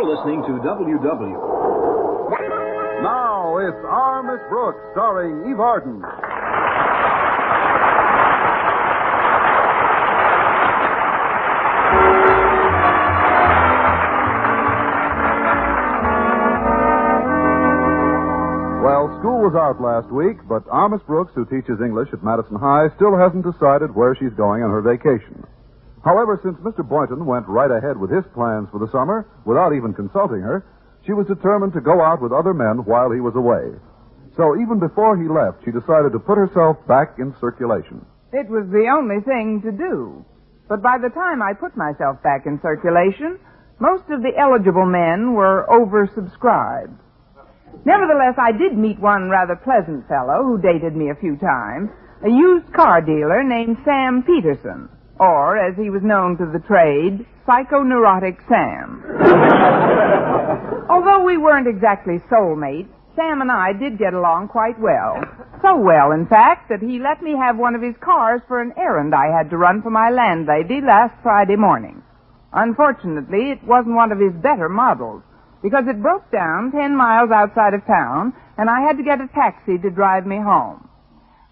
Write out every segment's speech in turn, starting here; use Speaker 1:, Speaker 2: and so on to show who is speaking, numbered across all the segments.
Speaker 1: You're listening to WW.
Speaker 2: Now it's Our Miss Brooks, starring Eve Arden. Well, school was out last week, but our Miss Brooks, who teaches English at Madison High, still hasn't decided where she's going on her vacation. However, since Mr. Boynton went right ahead with his plans for the summer without even consulting her, she was determined to go out with other men while he was away. So even before he left, she decided to put herself back in circulation.
Speaker 3: It was the only thing to do. But by the time I put myself back in circulation, most of the eligible men were oversubscribed. Nevertheless, I did meet one rather pleasant fellow who dated me a few times, a used car dealer named Sam Peterson, or, as he was known to the trade, Psychoneurotic Sam. Although we weren't exactly soulmates, Sam and I did get along quite well. So well, in fact, that he let me have one of his cars for an errand I had to run for my landlady last Friday morning. Unfortunately, it wasn't one of his better models, because it broke down 10 miles outside of town, and I had to get a taxi to drive me home.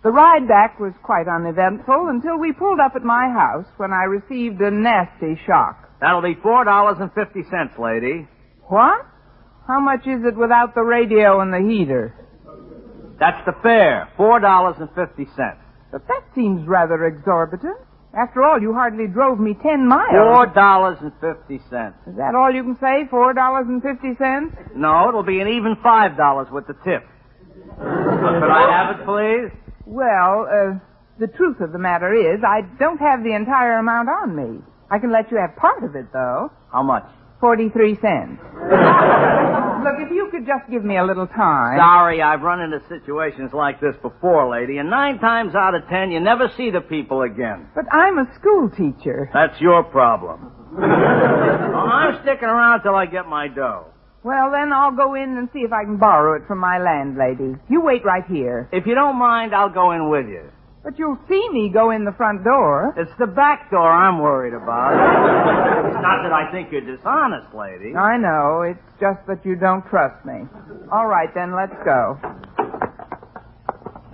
Speaker 3: The ride back was quite uneventful until we pulled up at my house when I received a nasty shock.
Speaker 4: That'll be $4.50, lady.
Speaker 3: What? How much is it without the radio and the heater?
Speaker 4: That's the fare, $4.50.
Speaker 3: But that seems rather exorbitant. After all, you hardly drove me 10 miles.
Speaker 4: $4.50.
Speaker 3: Is that all you can say, $4.50?
Speaker 4: No, it'll be an even $5 with the tip. Could I have it, please?
Speaker 3: Well, the truth of the matter is, I don't have the entire amount on me. I can let you have part of it, though.
Speaker 4: How much?
Speaker 3: 43 cents. Look, if you could just give me a little time.
Speaker 4: Sorry, I've run into situations like this before, lady, and 9 times out of 10, you never see the people again.
Speaker 3: But I'm a school teacher.
Speaker 4: That's your problem. Well, I'm sticking around till I get my dough.
Speaker 3: Well, then I'll go in and see if I can borrow it from my landlady. You wait right here.
Speaker 4: If you don't mind, I'll go in with you.
Speaker 3: But you'll see me go in the front door.
Speaker 4: It's the back door I'm worried about. It's not that I think you're dishonest, lady.
Speaker 3: I know. It's just that you don't trust me. All right, then, let's go.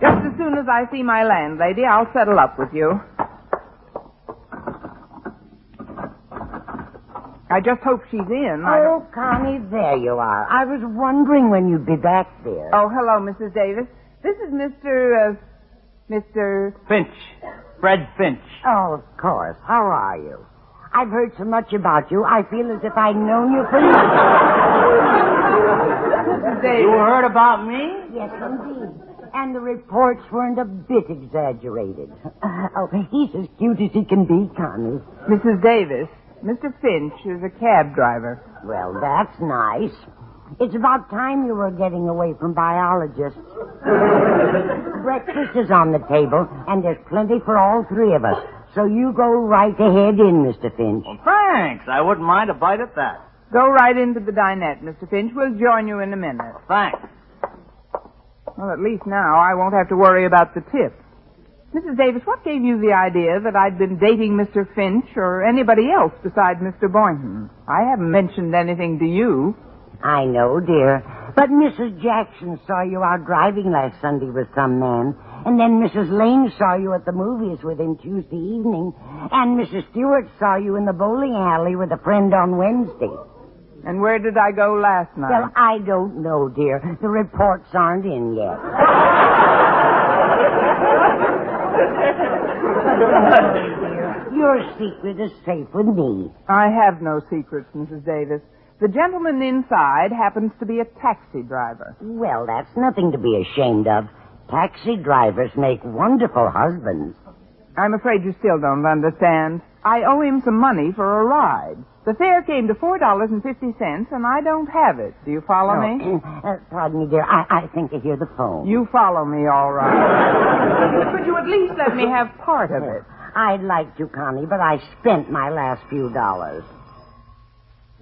Speaker 3: Just as soon as I see my landlady, I'll settle up with you. I just hope she's in.
Speaker 5: Oh, Connie, there you are. I was wondering when you'd be back there.
Speaker 3: Oh, hello, Mrs. Davis. This is Mr.
Speaker 4: Finch. Fred Finch.
Speaker 5: Oh, of course. How are you? I've heard so much about you, I feel as if I'd known you for years.
Speaker 3: Mrs. Davis.
Speaker 4: You heard about me?
Speaker 5: Yes, indeed. And the reports weren't a bit exaggerated. Oh, he's as cute as he can be, Connie.
Speaker 3: Mrs. Davis, Mr. Finch is a cab driver.
Speaker 5: Well, that's nice. It's about time you were getting away from biologists. Breakfast is on the table, and there's plenty for all 3 of us. So you go right ahead in, Mr. Finch.
Speaker 4: Well, thanks. I wouldn't mind a bite at that.
Speaker 3: Go right into the dinette, Mr. Finch. We'll join you in a minute.
Speaker 4: Thanks.
Speaker 3: Well, at least now I won't have to worry about the tip. Mrs. Davis, what gave you the idea that I'd been dating Mr. Finch or anybody else besides Mr. Boynton? I haven't mentioned anything to you.
Speaker 5: I know, dear. But Mrs. Jackson saw you out driving last Sunday with some man. And then Mrs. Lane saw you at the movies with him Tuesday evening. And Mrs. Stewart saw you in the bowling alley with a friend on Wednesday.
Speaker 3: And where did I go last night?
Speaker 5: Well, I don't know, dear. The reports aren't in yet. Your secret is safe with me.
Speaker 3: I have no secrets, Mrs. Davis. The gentleman inside happens to be a taxi driver.
Speaker 5: Well, that's nothing to be ashamed of. Taxi drivers make wonderful husbands.
Speaker 3: I'm afraid you still don't understand. I owe him some money for a ride. The fare came to $4.50, and I don't have it. Do you follow me?
Speaker 5: Pardon me, dear. I think I hear the phone.
Speaker 3: You follow me, all right. Could you at least let me have part of it?
Speaker 5: I'd like to, Connie, but I spent my last few dollars.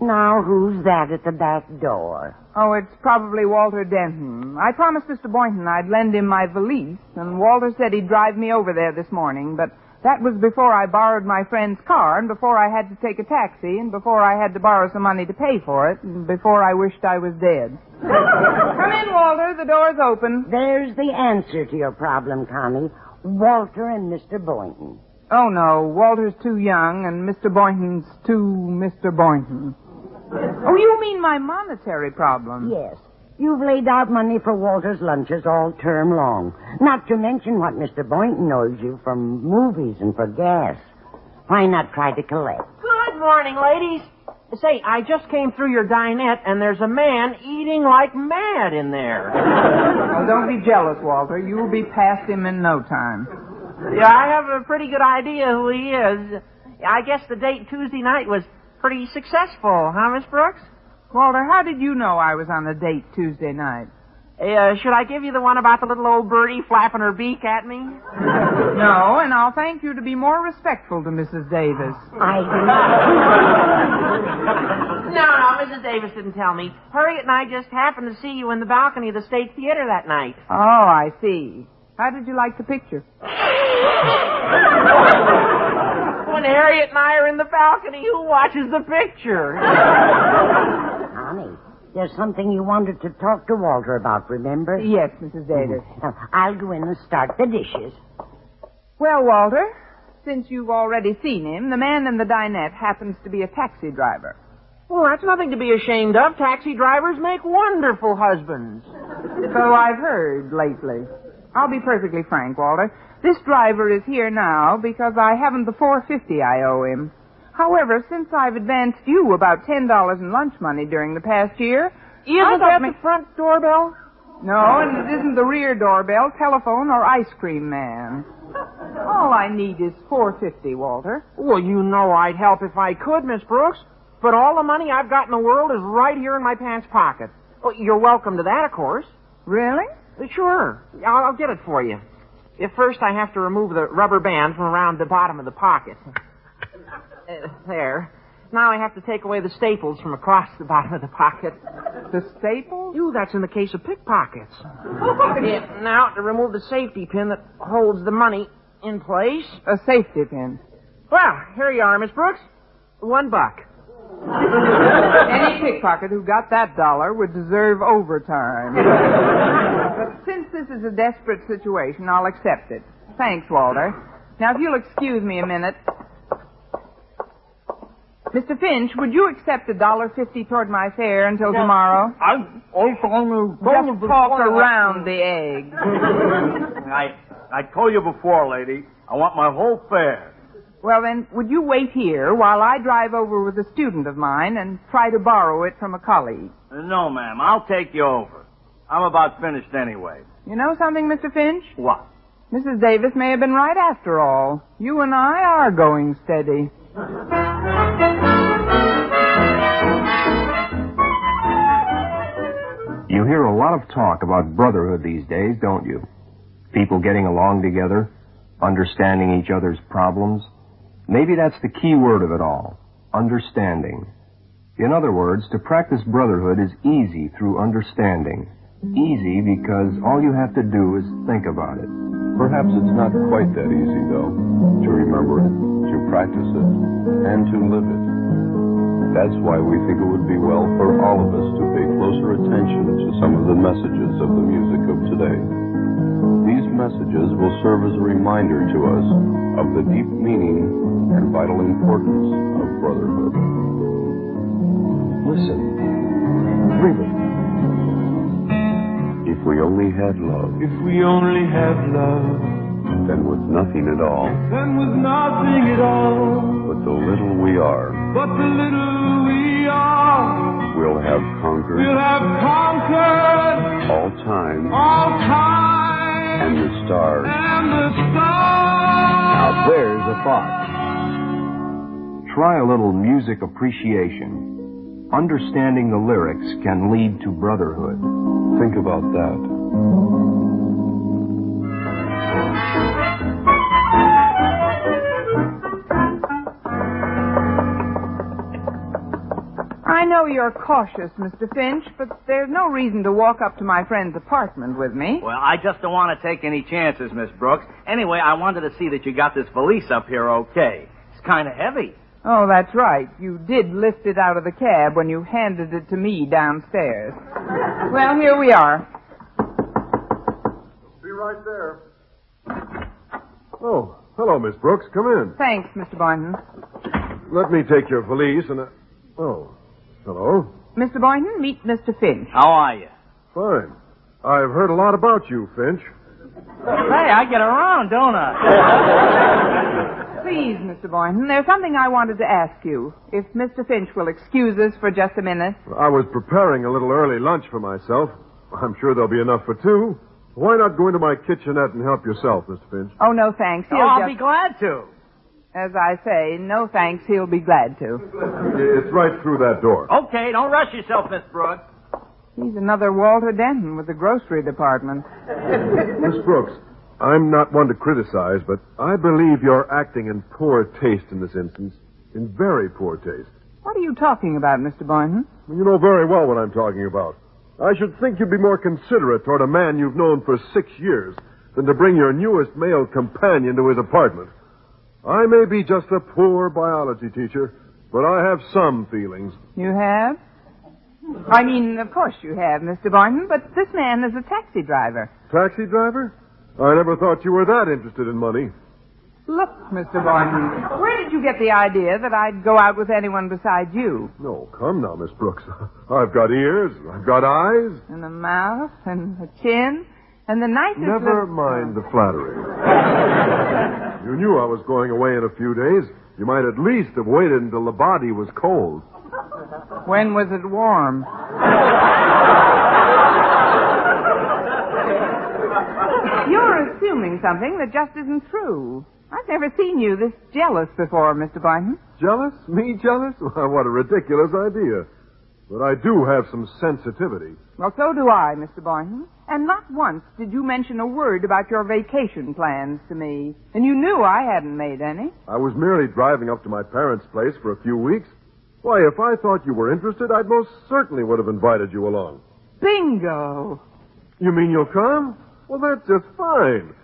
Speaker 5: Now, who's that at the back door?
Speaker 3: Oh, it's probably Walter Denton. I promised Mr. Boynton I'd lend him my valise, and Walter said he'd drive me over there this morning, but That was before I borrowed my friend's car, and before I had to take a taxi, and before I had to borrow some money to pay for it, and before I wished I was dead. Come in, Walter. The door's open.
Speaker 5: There's the answer to your problem, Connie. Walter and Mr. Boynton.
Speaker 3: Oh, no. Walter's too young, and Mr. Boynton's too Mr. Boynton. Oh, you mean my monetary problem?
Speaker 5: Yes. You've laid out money for Walter's lunches all term long. Not to mention what Mr. Boynton owes you from movies and for gas. Why not try to collect?
Speaker 1: Good morning, ladies. Say, I just came through your dinette, and there's a man eating like mad in there.
Speaker 3: Oh, don't be jealous, Walter. You'll be past him in no time.
Speaker 1: Yeah, I have a pretty good idea who he is. I guess the date Tuesday night was pretty successful, huh, Miss Brooks?
Speaker 3: Walter, how did you know I was on a date Tuesday night?
Speaker 1: Should I give you the one about the little old birdie flapping her beak at me?
Speaker 3: No, and I'll thank you to be more respectful to Mrs. Davis.
Speaker 1: No, Mrs. Davis didn't tell me. Harriet and I just happened to see you in the balcony of the State Theater that night.
Speaker 3: Oh, I see. How did you like the picture?
Speaker 1: When Harriet and I are in the balcony, who watches the picture?
Speaker 5: Connie, there's something you wanted to talk to Walter about, remember?
Speaker 3: Yes, Mrs. Davis.
Speaker 5: Now, I'll go in and start the dishes.
Speaker 3: Well, Walter, since you've already seen him, the man in the dinette happens to be a taxi driver.
Speaker 1: Well, that's nothing to be ashamed of. Taxi drivers make wonderful husbands.
Speaker 3: So I've heard lately. I'll be perfectly frank, Walter. This driver is here now because I haven't the $4.50 I owe him. However, since I've advanced you about $10 in lunch money during the past year...
Speaker 1: Isn't that the front doorbell?
Speaker 3: No, and it isn't the rear doorbell, telephone, or ice cream man. All I need is $4.50, Walter.
Speaker 1: Well, you know I'd help if I could, Miss Brooks. But all the money I've got in the world is right here in my pants pocket. Well, you're welcome to that, of course.
Speaker 3: Really?
Speaker 1: Sure. I'll get it for you. If first I have to remove the rubber band from around the bottom of the pocket. There. Now I have to take away the staples from across the bottom of the pocket.
Speaker 3: The staples?
Speaker 1: That's in the case of pickpockets. Now to remove the safety pin that holds the money in place.
Speaker 3: A safety pin.
Speaker 1: Well, here you are, Miss Brooks. $1.
Speaker 3: Any pickpocket who got that dollar would deserve overtime. But since this is a desperate situation, I'll accept it. Thanks, Walter. Now, if you'll excuse me a minute. Mr. Finch, would you accept $1.50 toward my fare until tomorrow? Just talk around the egg.
Speaker 4: I told you before, lady, I want my whole fare.
Speaker 3: Well, then, would you wait here while I drive over with a student of mine and try to borrow it from a colleague?
Speaker 4: No, ma'am. I'll take you over. I'm about finished anyway.
Speaker 3: You know something, Mr. Finch?
Speaker 4: What?
Speaker 3: Mrs. Davis may have been right after all. You and I are going steady.
Speaker 6: You hear a lot of talk about brotherhood these days, don't you? People getting along together, understanding each other's problems. Maybe that's the key word of it all, understanding. In other words, to practice brotherhood is easy through understanding. Easy because all you have to do is think about it.
Speaker 7: Perhaps it's not quite that easy, though, to remember it, to practice it, and to live it. That's why we think it would be well for all of us to pay closer attention to some of the messages of the music of today. These messages will serve as a reminder to us of the deep meaning and vital importance of brotherhood. Listen. Read it. If we only had love.
Speaker 8: If we only had love.
Speaker 7: Then with nothing at all.
Speaker 8: Then with nothing at all.
Speaker 7: But the little we are.
Speaker 8: But the little we are.
Speaker 7: We'll have conquered.
Speaker 8: We'll have conquered.
Speaker 7: All time.
Speaker 8: All time.
Speaker 7: And the stars.
Speaker 8: And the stars.
Speaker 6: Now there's a thought. Try a little music appreciation. Understanding the lyrics can lead to brotherhood.
Speaker 7: Think about that.
Speaker 3: I know you're cautious, Mr. Finch, but there's no reason to walk up to my friend's apartment with me.
Speaker 4: Well, I just don't want to take any chances, Miss Brooks. Anyway, I wanted to see that you got this valise up here okay. It's kind of heavy.
Speaker 3: Oh, that's right. You did lift it out of the cab when you handed it to me downstairs. Well, here we are.
Speaker 9: Be right there. Oh, hello, Miss Brooks. Come in.
Speaker 3: Thanks, Mr. Boynton.
Speaker 9: Let me take your valise and... Oh, hello.
Speaker 3: Mr. Boynton, meet Mr. Finch.
Speaker 4: How are you?
Speaker 9: Fine. I've heard a lot about you, Finch.
Speaker 4: Hey, I get around, don't I?
Speaker 3: Please, Mr. Boynton, there's something I wanted to ask you. If Mr. Finch will excuse us for just a minute.
Speaker 9: I was preparing a little early lunch for myself. I'm sure there'll be enough for two. Why not go into my kitchenette and help yourself, Mr. Finch?
Speaker 3: Oh, no, thanks.
Speaker 4: I'll be glad to.
Speaker 3: As I say, no thanks, he'll be glad to.
Speaker 9: It's right through that door.
Speaker 4: Okay, don't rush yourself, Miss Brooks.
Speaker 3: He's another Walter Denton with the grocery department.
Speaker 9: Miss Brooks, I'm not one to criticize, but I believe you're acting in poor taste in this instance. In very poor taste.
Speaker 3: What are you talking about, Mr. Boynton?
Speaker 9: You know very well what I'm talking about. I should think you'd be more considerate toward a man you've known for 6 years than to bring your newest male companion to his apartment. I may be just a poor biology teacher, but I have some feelings.
Speaker 3: You have? I mean, of course you have, Mr. Boynton, but this man is a taxi driver.
Speaker 9: Taxi driver? I never thought you were that interested in money.
Speaker 3: Look, Mr. Boynton, where did you get the idea that I'd go out with anyone besides you?
Speaker 9: No, come now, Miss Brooks. I've got ears, I've got eyes.
Speaker 3: And a mouth, and a chin, and the nicest...
Speaker 9: Never mind the flattery. You knew I was going away in a few days. You might at least have waited until the body was cold.
Speaker 3: When was it warm? You're assuming something that just isn't true. I've never seen you this jealous before, Mr. Boynton.
Speaker 9: Jealous? Me jealous? Well, what a ridiculous idea. But I do have some sensitivity.
Speaker 3: Well, so do I, Mr. Boynton. And not once did you mention a word about your vacation plans to me. And you knew I hadn't made any.
Speaker 9: I was merely driving up to my parents' place for a few weeks. Why, if I thought you were interested, I'd most certainly would have invited you along.
Speaker 3: Bingo!
Speaker 9: You mean you'll come? Well, that's just fine.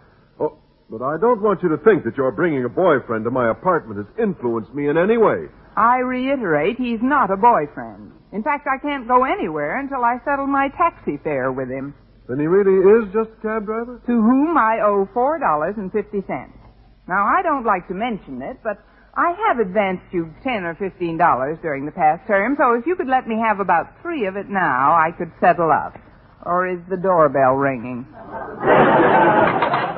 Speaker 9: Oh, but I don't want you to think that your bringing a boyfriend to my apartment has influenced me in any way.
Speaker 3: I reiterate, he's not a boyfriend. In fact, I can't go anywhere until I settle my taxi fare with him.
Speaker 9: Then he really is just a cab driver?
Speaker 3: To whom I owe $4.50. Now, I don't like to mention it, but I have advanced you $10 or $15 during the past term, so if you could let me have about 3 of it now, I could settle up. Or is the doorbell ringing?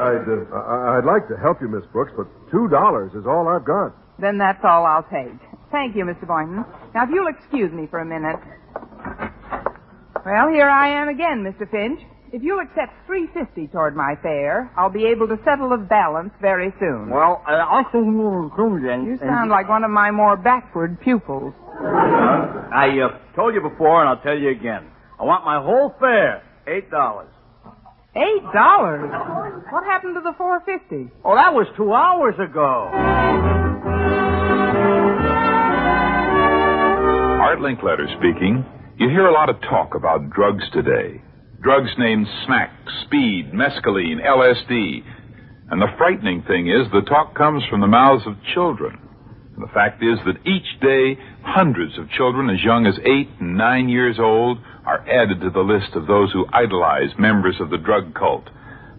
Speaker 9: I'd like to help you, Miss Brooks, but $2 is all I've got.
Speaker 3: Then that's all I'll take. Thank you, Mr. Boynton. Now, if you'll excuse me for a minute. Well, here I am again, Mr. Finch. If you'll accept $3.50 toward my fare, I'll be able to settle the balance very soon.
Speaker 4: Well, I think
Speaker 3: you sound like one of my more backward pupils.
Speaker 4: I told you before, and I'll tell you again. I want my whole fare, $8.
Speaker 3: $8? What happened to the $4.50?
Speaker 4: Oh, that was 2 hours ago.
Speaker 10: Art Linkletter speaking. You hear a lot of talk about drugs today. Drugs named smack, speed, mescaline, LSD. And the frightening thing is the talk comes from the mouths of children. And the fact is that each day, hundreds of children as young as 8 and 9 years old are added to the list of those who idolize members of the drug cult.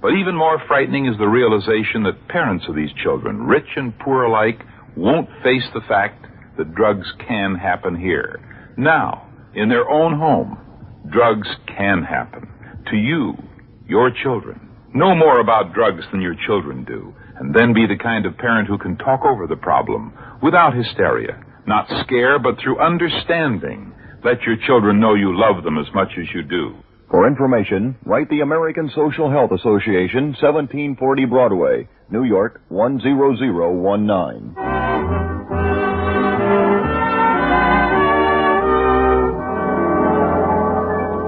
Speaker 10: But even more frightening is the realization that parents of these children, rich and poor alike, won't face the fact that drugs can happen here. Now, in their own home, drugs can happen. To you, your children. Know more about drugs than your children do, and then be the kind of parent who can talk over the problem without hysteria. Not scare, but through understanding. Let your children know you love them as much as you do.
Speaker 11: For information, write the American Social Health Association, 1740 Broadway, New York, 10019.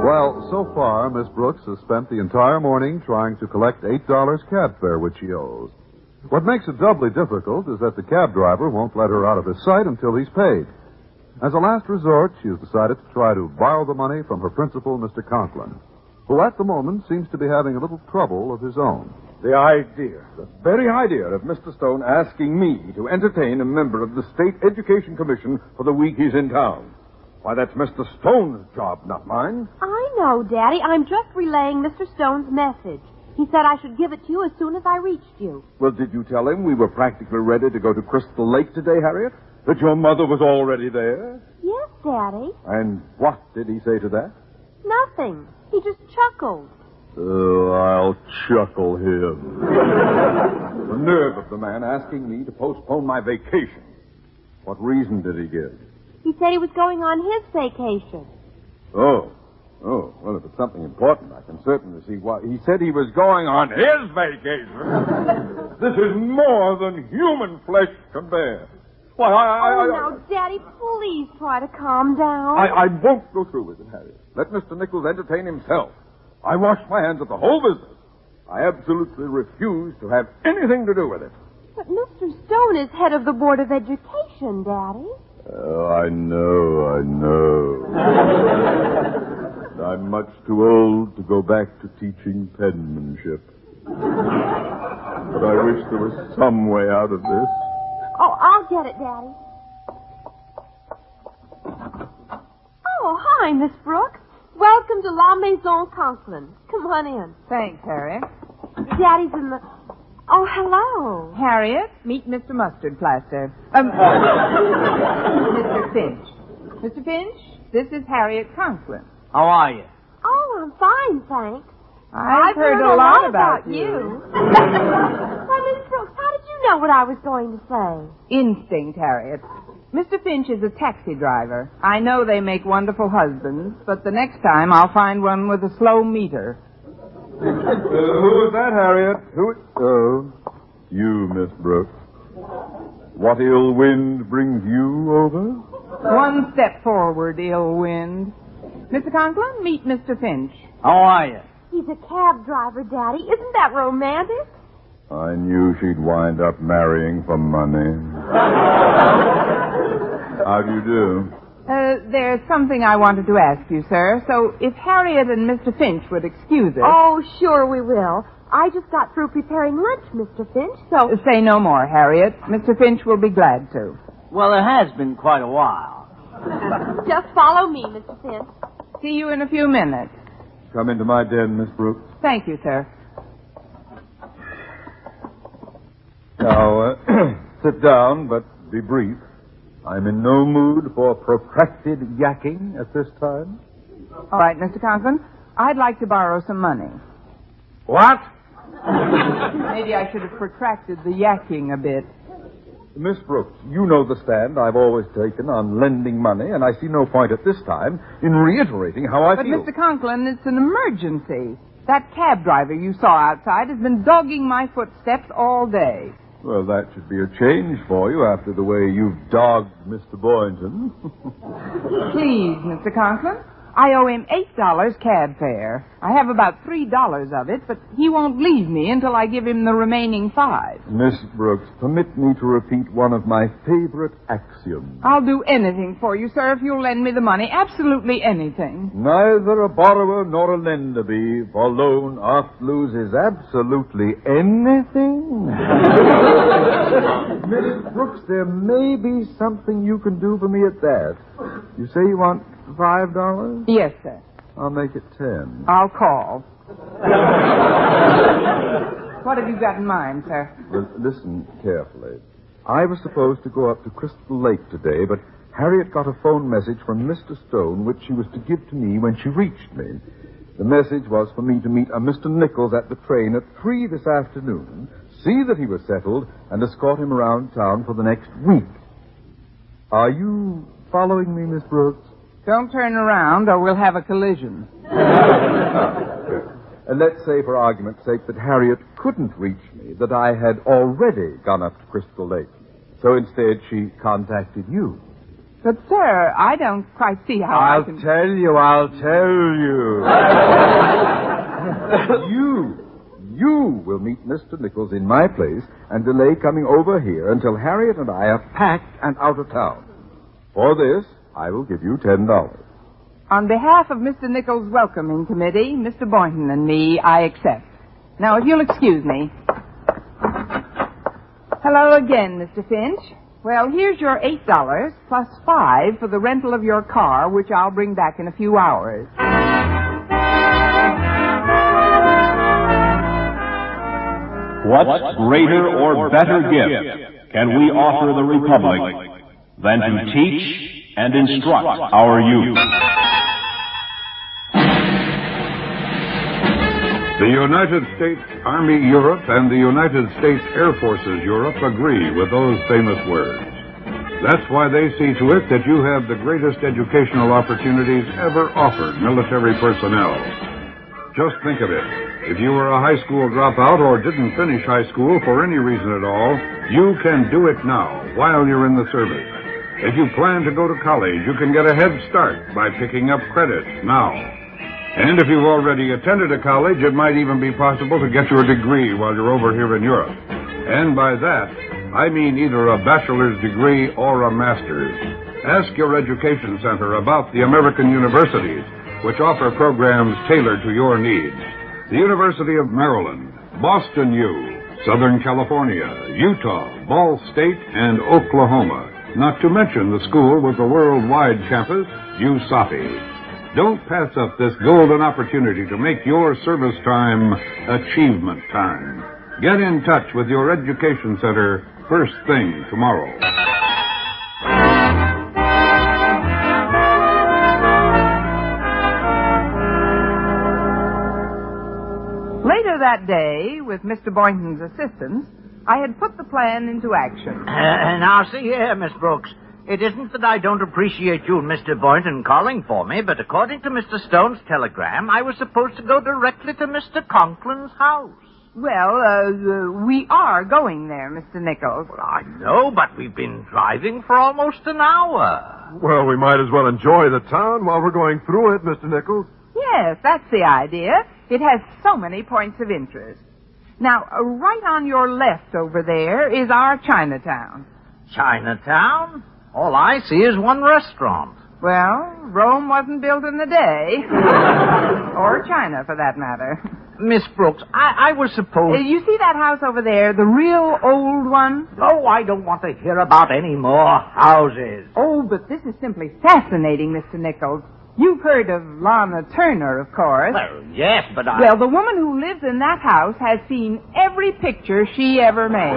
Speaker 2: Well, so far, Miss Brooks has spent the entire morning trying to collect $8 cab fare which she owes. What makes it doubly difficult is that the cab driver won't let her out of his sight until he's paid. As a last resort, she has decided to try to borrow the money from her principal, Mr. Conklin, who at the moment seems to be having a little trouble of his own.
Speaker 12: The very idea of Mr. Stone asking me to entertain a member of the State Education Commission for the week he's in town. Why, that's Mr. Stone's job, not mine.
Speaker 13: I know, Daddy. I'm just relaying Mr. Stone's message. He said I should give it to you as soon as I reached you.
Speaker 12: Well, did you tell him we were practically ready to go to Crystal Lake today, Harriet? That your mother was already there?
Speaker 13: Yes, Daddy.
Speaker 12: And what did he say to that?
Speaker 13: Nothing. He just chuckled.
Speaker 12: Oh, I'll chuckle him. The nerve of the man asking me to postpone my vacation. What reason did he give?
Speaker 13: He said he was going on his vacation.
Speaker 12: Oh, well, if it's something important, I can certainly see why. He said he was going on his vacation. This is more than human flesh can bear. Why,
Speaker 13: now, Daddy, please try to calm down.
Speaker 12: I won't go through with it, Harriet. Let Mr. Nichols entertain himself. I wash my hands of the whole business. I absolutely refuse to have anything to do with it.
Speaker 13: But Mr. Stone is head of the Board of Education, Daddy.
Speaker 12: Oh, I know. I'm much too old to go back to teaching penmanship. But I wish there was some way out of this.
Speaker 13: Oh, I'll get it, Daddy. Oh, hi, Miss Brooks. Welcome to La Maison Conklin. Come on in.
Speaker 3: Thanks, Harriet.
Speaker 13: Daddy's in the... Oh, hello.
Speaker 3: Harriet, meet Mr. Mustard Plaster. Mr. Finch. Mr. Finch, this is Harriet Conklin.
Speaker 4: How are you?
Speaker 13: Oh, I'm fine, thanks.
Speaker 3: I've heard a lot about you.
Speaker 13: Why, Miss Brooks, how did you know what I was going to say?
Speaker 3: Instinct, Harriet. Mr. Finch is a taxi driver. I know they make wonderful husbands, but the next time I'll find one with a slow meter.
Speaker 12: Who is that, Harriet? Oh, you, Miss Brooks. What ill wind brings you over?
Speaker 3: One step forward, ill wind. Mr. Conklin, meet Mr. Finch.
Speaker 4: How are you?
Speaker 13: He's a cab driver, Daddy. Isn't that romantic?
Speaker 12: I knew she'd wind up marrying for money. How do you do?
Speaker 3: There's something I wanted to ask you, sir. So if Harriet and Mr. Finch would excuse us...
Speaker 13: Oh, sure we will. I just got through preparing lunch, Mr. Finch, so...
Speaker 3: Say no more, Harriet. Mr. Finch will be glad to.
Speaker 4: Well, it has been quite a while.
Speaker 13: Just follow me, Mr. Finch.
Speaker 3: See you in a few minutes.
Speaker 12: Come into my den, Miss Brooks.
Speaker 3: Thank you, sir.
Speaker 12: Now, sit down, but be brief. I'm in no mood for protracted yakking at this time.
Speaker 3: All right, Mr. Conklin. I'd like to borrow some money.
Speaker 12: What?
Speaker 3: Maybe I should have protracted the yakking a bit.
Speaker 12: Miss Brooks, you know the stand I've always taken on lending money, and I see no point at this time in reiterating how I feel.
Speaker 3: But, Mr. Conklin, it's an emergency. That cab driver you saw outside has been dogging my footsteps all day.
Speaker 12: Well, that should be a change for you after the way you've dogged Mr. Boynton.
Speaker 3: Please, Mr. Conklin. I owe him $8 cab fare. I have about $3 of it, but he won't leave me until I give him the remaining $5.
Speaker 12: Miss Brooks, permit me to repeat one of my favorite axioms.
Speaker 3: I'll do anything for you, sir, if you'll lend me the money. Absolutely anything.
Speaker 12: Neither a borrower nor a lender be, for loan oft loses absolutely anything. Miss Brooks, there may be something you can do for me at that. You say you want $5?
Speaker 3: Yes, sir.
Speaker 12: I'll make it 10.
Speaker 3: I'll call. What have you got in mind, sir?
Speaker 12: Well, listen carefully. I was supposed to go up to Crystal Lake today, but Harriet got a phone message from Mr. Stone, which she was to give to me when she reached me. The message was for me to meet a Mr. Nichols at the train at 3 this afternoon, see that he was settled, and escort him around town for the next week. Are you following me, Miss Brooks?
Speaker 3: Don't turn around or we'll have a collision.
Speaker 12: And let's say, for argument's sake, that Harriet couldn't reach me, that I had already gone up to Crystal Lake. So instead, she contacted you.
Speaker 3: But, sir, I don't quite see how
Speaker 12: I'll tell you. You will meet Mr. Nichols in my place and delay coming over here until Harriet and I are packed and out of town. For this, I will give you $10.
Speaker 3: On behalf of Mr. Nichols' welcoming committee, Mr. Boynton and me, I accept. Now, if you'll excuse me. Hello again, Mr. Finch. Well, here's your $8 plus $5 for the rental of your car, which I'll bring back in a few hours.
Speaker 14: What greater or better gift can we offer the Republic than to teach and instruct our youth?
Speaker 15: The United States Army Europe and the United States Air Forces Europe agree with those famous words. That's why they see to it that you have the greatest educational opportunities ever offered military personnel. Just think of it. If you were a high school dropout or didn't finish high school for any reason at all, you can do it now while you're in the service. If you plan to go to college, you can get a head start by picking up credits now. And if you've already attended a college, it might even be possible to get your degree while you're over here in Europe. And by that, I mean either a bachelor's degree or a master's. Ask your education center about the American universities, which offer programs tailored to your needs. The University of Maryland, Boston U, Southern California, Utah, Ball State, and Oklahoma. Not to mention the school with the worldwide campus, USAFI. Don't pass up this golden opportunity to make your service time achievement time. Get in touch with your education center first thing tomorrow.
Speaker 3: Later that day, with Mr. Boynton's assistance, I had put the plan into action.
Speaker 4: Now, see here, Miss Brooks. It isn't that I don't appreciate you and Mr. Boynton calling for me, but according to Mr. Stone's telegram, I was supposed to go directly to Mr. Conklin's house.
Speaker 3: Well, we are going there, Mr. Nichols.
Speaker 4: Well, I know, but we've been driving for almost an hour.
Speaker 9: Well, we might as well enjoy the town while we're going through it, Mr. Nichols.
Speaker 3: Yes, that's the idea. It has so many points of interest. Now, right on your left over there is our Chinatown.
Speaker 4: Chinatown? All I see is one restaurant.
Speaker 3: Well, Rome wasn't built in a day. Or China, for that matter.
Speaker 4: Miss Brooks, I was supposed...
Speaker 3: You see that house over there, the real old one?
Speaker 4: Oh, I don't want to hear about any more houses.
Speaker 3: Oh, but this is simply fascinating, Mr. Nichols. You've heard of Lana Turner, of course.
Speaker 4: Well, yes, but I...
Speaker 3: Well, the woman who lives in that house has seen every picture she ever made.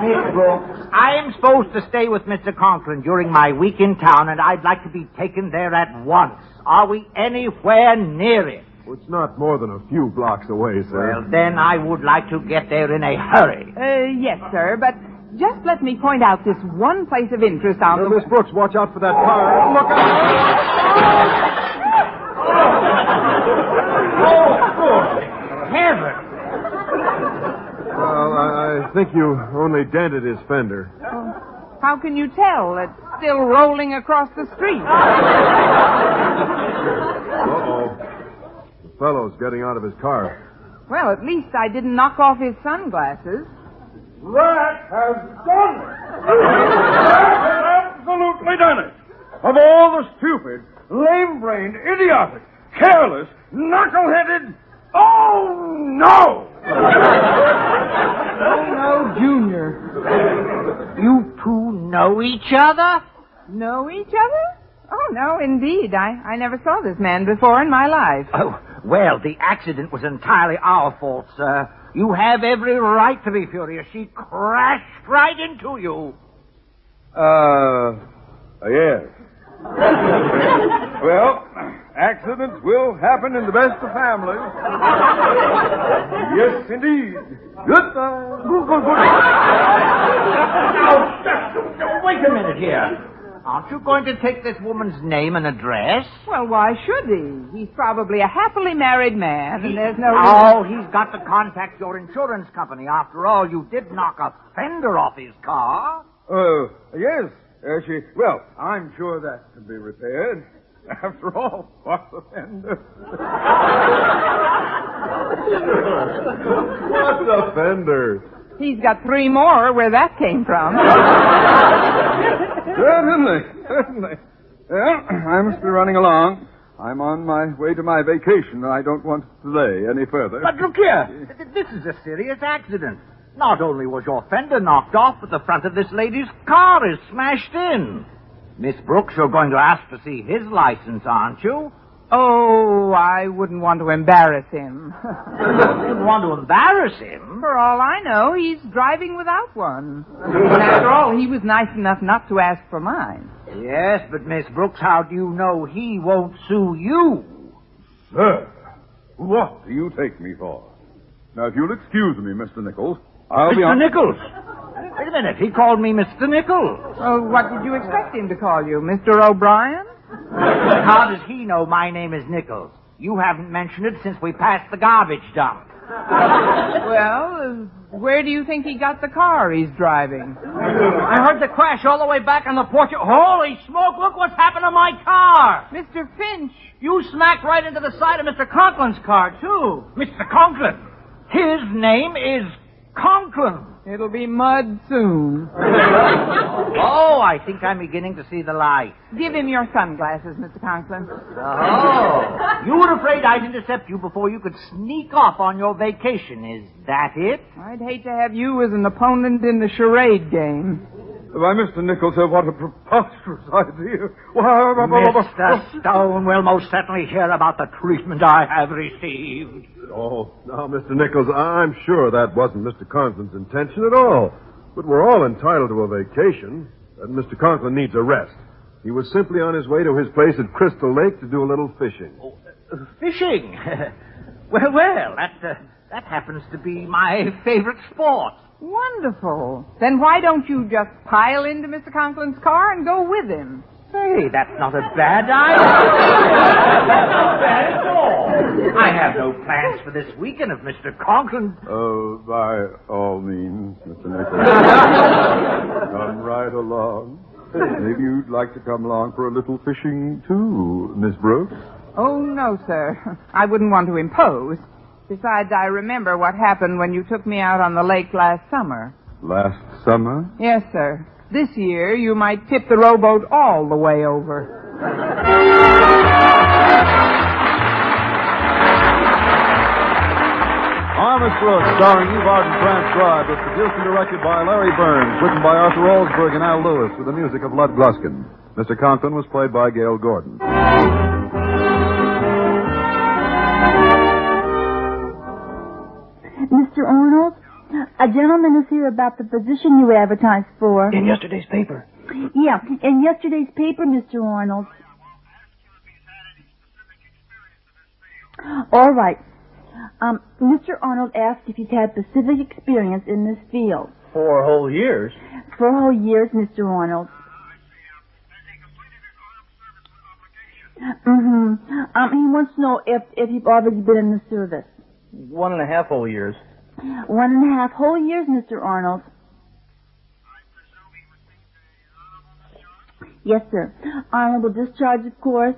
Speaker 4: Miss Brooks, I am supposed to stay with Mr. Conklin during my week in town, and I'd like to be taken there at once. Are we anywhere near it?
Speaker 9: Well, it's not more than a few blocks away, sir.
Speaker 4: Well, then I would like to get there in a hurry.
Speaker 3: Yes, sir, but just let me point out this one place of interest on the...
Speaker 9: Miss Brooks, watch out for that car. Look out!
Speaker 4: Oh, heaven!
Speaker 9: Well, I think you only dented his fender.
Speaker 3: How can you tell? It's still rolling across the street.
Speaker 9: Uh-oh. The fellow's getting out of his car.
Speaker 3: Well, at least I didn't knock off his sunglasses.
Speaker 8: That has done it! That has absolutely done it! Of all the stupid, lame-brained, idiotic, careless, knuckle-headed... Oh, no!
Speaker 3: Oh, no, Junior.
Speaker 4: You two know each other?
Speaker 3: Know each other? Oh, no, indeed. I never saw this man before in my life.
Speaker 4: Oh, well, the accident was entirely our fault, sir. You have every right to be furious. She crashed right into you.
Speaker 8: Yes. Well, accidents will happen in the best of families. Yes, indeed. Goodbye.
Speaker 4: Wait a minute here. Aren't you going to take this woman's name and address?
Speaker 3: Well, why should he? He's probably a happily married man, and there's no...
Speaker 4: Oh, he's got to contact your insurance company. After all, you did knock a fender off his car.
Speaker 8: Yes. Well, I'm sure that can be repaired. After all, what's the fender?
Speaker 9: What's a fender?
Speaker 3: He's got 3 more where that came from.
Speaker 9: Certainly. Well, I must be running along. I'm on my way to my vacation, and I don't want to delay any further.
Speaker 4: But look here. This is a serious accident. Not only was your fender knocked off, but the front of this lady's car is smashed in. Miss Brooks, you're going to ask to see his license, aren't you?
Speaker 3: Oh, I wouldn't want to embarrass him.
Speaker 4: You didn't want to embarrass him?
Speaker 3: For all I know, he's driving without one. And after all, he was nice enough not to ask for mine.
Speaker 4: Yes, but Miss Brooks, how do you know he won't sue you?
Speaker 9: Sir, what do you take me for? Now, if you'll excuse me, Mr. Nichols, I'll be on...
Speaker 4: Mr. Nichols! Wait a minute, he called me Mr. Nichols.
Speaker 3: Oh, what did you expect him to call you, Mr. O'Brien?
Speaker 4: How does he know my name is Nichols? You haven't mentioned it since we passed the garbage dump.
Speaker 3: Well, where do you think he got the car he's driving?
Speaker 4: I heard the crash all the way back on the porch. Holy smoke, look what's happened to my car!
Speaker 3: Mr. Finch!
Speaker 4: You smacked right into the side of Mr. Conklin's car, too. Mr. Conklin. His name is Conklin.
Speaker 3: It'll be mud soon.
Speaker 4: Oh, I think I'm beginning to see the light.
Speaker 3: Give him your sunglasses, Mr. Conklin.
Speaker 4: Oh. You were afraid I'd intercept you before you could sneak off on your vacation. Is that it?
Speaker 3: I'd hate to have you as an opponent in the charade game.
Speaker 9: Why, Mr. Nichols, what a preposterous idea.
Speaker 4: Mr. Stone will most certainly hear about the treatment I have received.
Speaker 9: Oh, now, Mr. Nichols, I'm sure that wasn't Mr. Conklin's intention at all. But we're all entitled to a vacation, and Mr. Conklin needs a rest. He was simply on his way to his place at Crystal Lake to do a little fishing.
Speaker 4: Oh, fishing? well, that happens to be my favorite sport.
Speaker 3: Wonderful. Then why don't you just pile into Mr. Conklin's car and go with him?
Speaker 4: Hey, that's not a bad idea. That's not bad at all. I have no plans for this weekend if Mr. Conklin...
Speaker 9: By all means, Mr. Nichols. Come right along. Maybe you'd like to come along for a little fishing, too, Miss Brooks?
Speaker 3: Oh, no, sir. I wouldn't want to impose. Besides, I remember what happened when you took me out on the lake last summer.
Speaker 9: Last summer?
Speaker 3: Yes, sir. This year, you might tip the rowboat all the way over.
Speaker 2: Miss Brooks, starring Eve Arden, transcribed, was produced and directed by Larry Burns, written by Arthur Olsberg and Al Lewis, with the music of Lud Gluskin. Mr. Conklin was played by Gail Gordon.
Speaker 16: Mr. Arnold, a gentleman is here about the position you advertised for.
Speaker 17: In yesterday's paper.
Speaker 16: Yeah, in yesterday's paper, Mr. Arnold. All right. Mr. Arnold asked if he's had specific experience in this field.
Speaker 17: 4 whole years?
Speaker 16: 4 whole years, Mr. Arnold. He wants to know if you've already been in the service.
Speaker 17: 1.5 whole years.
Speaker 16: 1.5 whole years, Mr. Arnold. Yes, sir. Honorable discharge, of course.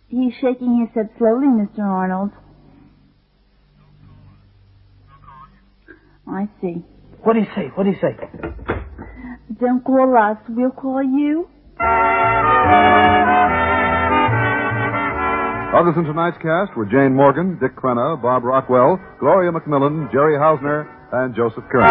Speaker 16: He's shaking his head slowly, Mr. Arnold. I see.
Speaker 17: What do you say? What do you say?
Speaker 16: Don't call us. We'll call you.
Speaker 2: Others in tonight's cast were Jane Morgan, Dick Crenna, Bob Rockwell, Gloria McMillan, Jerry Hausner, and Joseph Kearney.